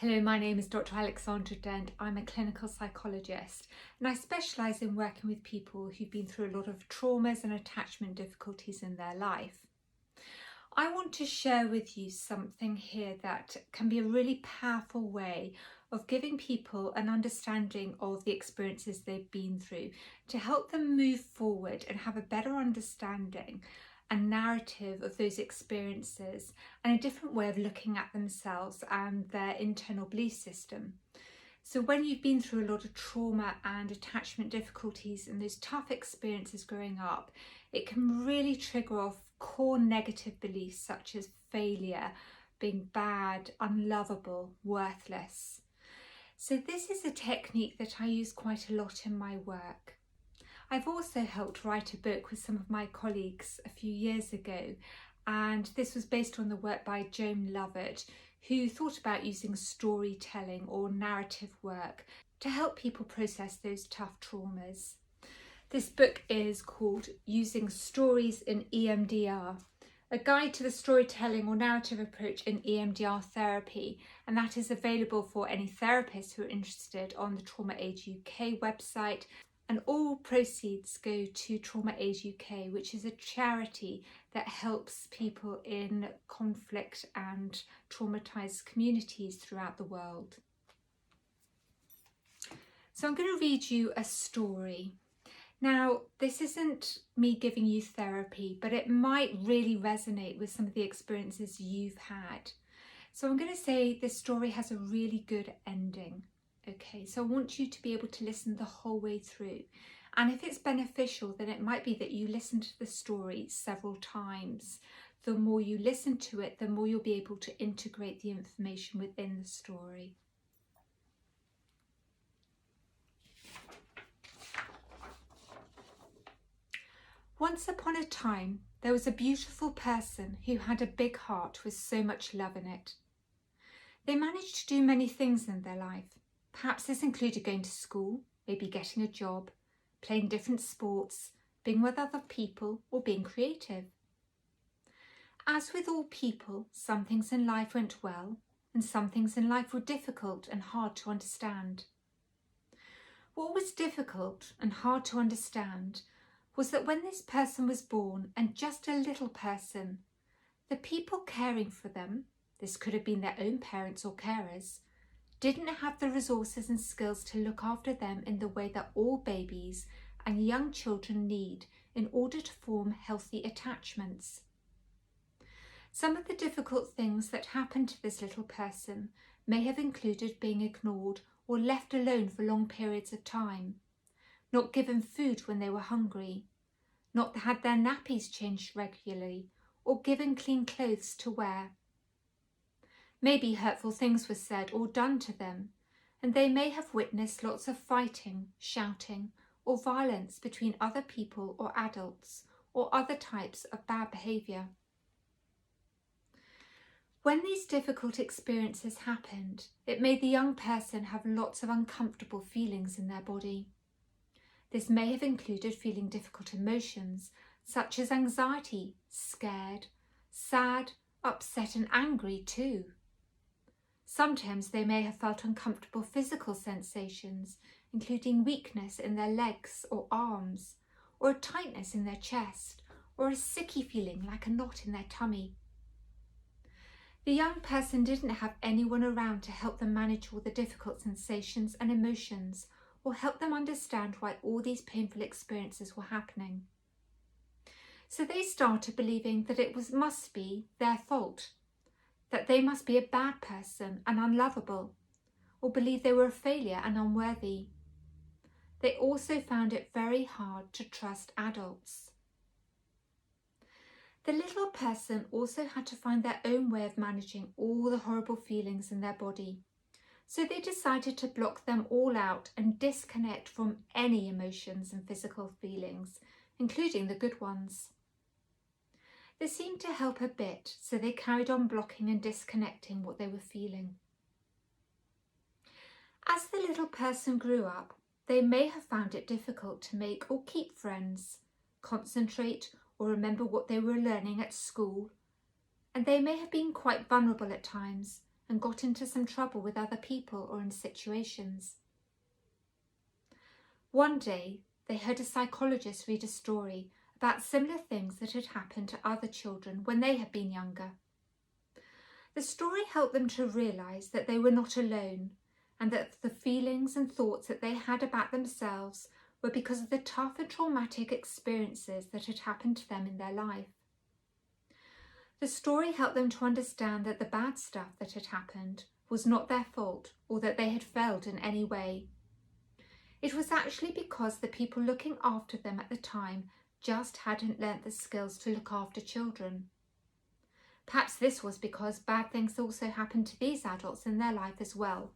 Hello, my name is Dr. Alexandra Dent. I'm a clinical psychologist and I specialise in working with people who've been through a lot of traumas and attachment difficulties in their life. I want to share with you something here that can be a really powerful way of giving people an understanding of the experiences they've been through to help them move forward and have a better understanding and narrative of those experiences and a different way of looking at themselves and their internal belief system. So when you've been through a lot of trauma and attachment difficulties and those tough experiences growing up, it can really trigger off core negative beliefs such as failure, being bad, unlovable, worthless. So this is a technique that I use quite a lot in my work. I've also helped write a book with some of my colleagues a few years ago, and this was based on the work by Joan Lovett, who thought about using storytelling or narrative work to help people process those tough traumas. This book is called Using Stories in EMDR, a guide to the storytelling or narrative approach in EMDR therapy, and that is available for any therapists who are interested on the Trauma Aid UK website. And all proceeds go to Trauma Aid UK, which is a charity that helps people in conflict and traumatised communities throughout the world. So I'm going to read you a story. Now, this isn't me giving you therapy, but it might really resonate with some of the experiences you've had. So I'm going to say this story has a really good ending. Okay, so I want you to be able to listen the whole way through. And if it's beneficial, then it might be that you listen to the story several times. The more you listen to it, the more you'll be able to integrate the information within the story. Once upon a time, there was a beautiful person who had a big heart with so much love in it. They managed to do many things in their life. Perhaps this included going to school, maybe getting a job, playing different sports, being with other people, or being creative. As with all people, some things in life went well, and some things in life were difficult and hard to understand. What was difficult and hard to understand was that when this person was born and just a little person, the people caring for them, this could have been their own parents or carers, didn't have the resources and skills to look after them in the way that all babies and young children need in order to form healthy attachments. Some of the difficult things that happened to this little person may have included being ignored or left alone for long periods of time, not given food when they were hungry, not had their nappies changed regularly, or given clean clothes to wear. Maybe hurtful things were said or done to them, and they may have witnessed lots of fighting, shouting, or violence between other people or adults, or other types of bad behaviour. When these difficult experiences happened, it made the young person have lots of uncomfortable feelings in their body. This may have included feeling difficult emotions, such as anxiety, scared, sad, upset and angry too. Sometimes they may have felt uncomfortable physical sensations, including weakness in their legs or arms, or a tightness in their chest, or a sicky feeling like a knot in their tummy. The young person didn't have anyone around to help them manage all the difficult sensations and emotions, or help them understand why all these painful experiences were happening. So they started believing that it must be their fault, that they must be a bad person and unlovable, or believe they were a failure and unworthy. They also found it very hard to trust adults. The little person also had to find their own way of managing all the horrible feelings in their body. So they decided to block them all out and disconnect from any emotions and physical feelings, including the good ones. This seemed to help a bit, so they carried on blocking and disconnecting what they were feeling. As the little person grew up, they may have found it difficult to make or keep friends, concentrate or remember what they were learning at school, and they may have been quite vulnerable at times and got into some trouble with other people or in situations. One day, they heard a psychologist read a story about similar things that had happened to other children when they had been younger. The story helped them to realise that they were not alone, and that the feelings and thoughts that they had about themselves were because of the tough and traumatic experiences that had happened to them in their life. The story helped them to understand that the bad stuff that had happened was not their fault or that they had failed in any way. It was actually because the people looking after them at the time just hadn't learnt the skills to look after children. Perhaps this was because bad things also happened to these adults in their life as well,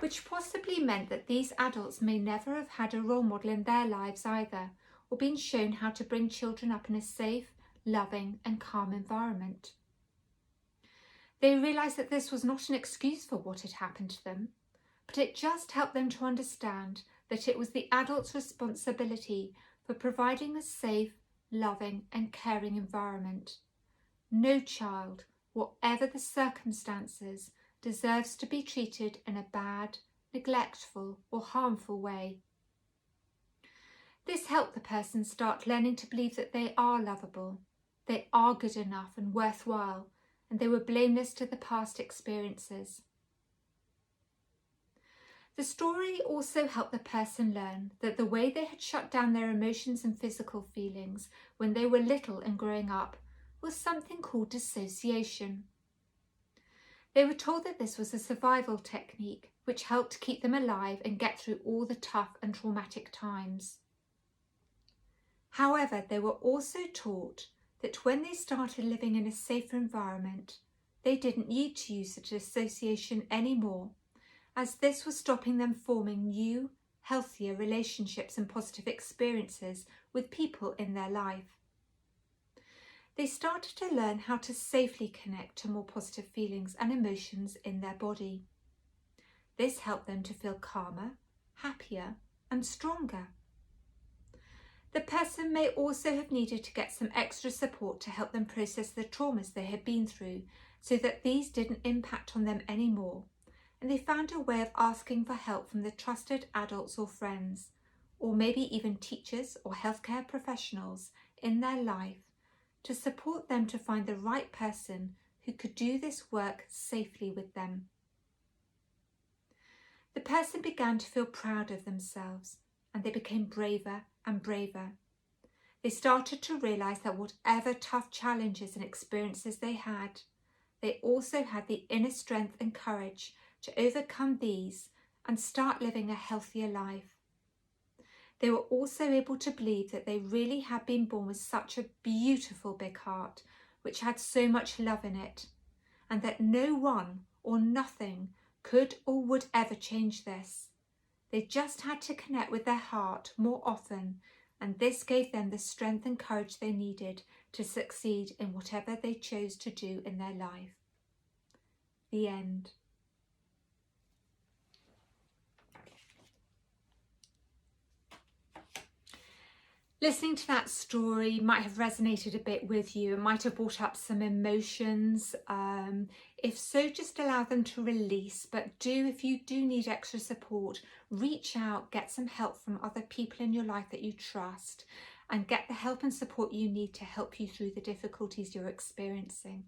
which possibly meant that these adults may never have had a role model in their lives either, or been shown how to bring children up in a safe, loving and calm environment. They realised that this was not an excuse for what had happened to them, but it just helped them to understand that it was the adult's responsibility for providing a safe, loving and caring environment. No child, whatever the circumstances, deserves to be treated in a bad, neglectful or harmful way. This helped the person start learning to believe that they are lovable, they are good enough and worthwhile, and they were blameless to the past experiences. The story also helped the person learn that the way they had shut down their emotions and physical feelings when they were little and growing up was something called dissociation. They were told that this was a survival technique which helped keep them alive and get through all the tough and traumatic times. However, they were also taught that when they started living in a safer environment, they didn't need to use the dissociation anymore, as this was stopping them forming new, healthier relationships and positive experiences with people in their life. They started to learn how to safely connect to more positive feelings and emotions in their body. This helped them to feel calmer, happier, and stronger. The person may also have needed to get some extra support to help them process the traumas they had been through so that these didn't impact on them anymore, and they found a way of asking for help from the trusted adults or friends, or maybe even teachers or healthcare professionals in their life to support them to find the right person who could do this work safely with them. The person began to feel proud of themselves, and they became braver and braver. They started to realise that whatever tough challenges and experiences they had, they also had the inner strength and courage to overcome these and start living a healthier life. They were also able to believe that they really had been born with such a beautiful big heart, which had so much love in it, and that no one or nothing could or would ever change this. They just had to connect with their heart more often, and this gave them the strength and courage they needed to succeed in whatever they chose to do in their life. The end. Listening to that story might have resonated a bit with you. It might have brought up some emotions. If so, just allow them to release. But if you do need extra support, reach out, get some help from other people in your life that you trust, and get the help and support you need to help you through the difficulties you're experiencing.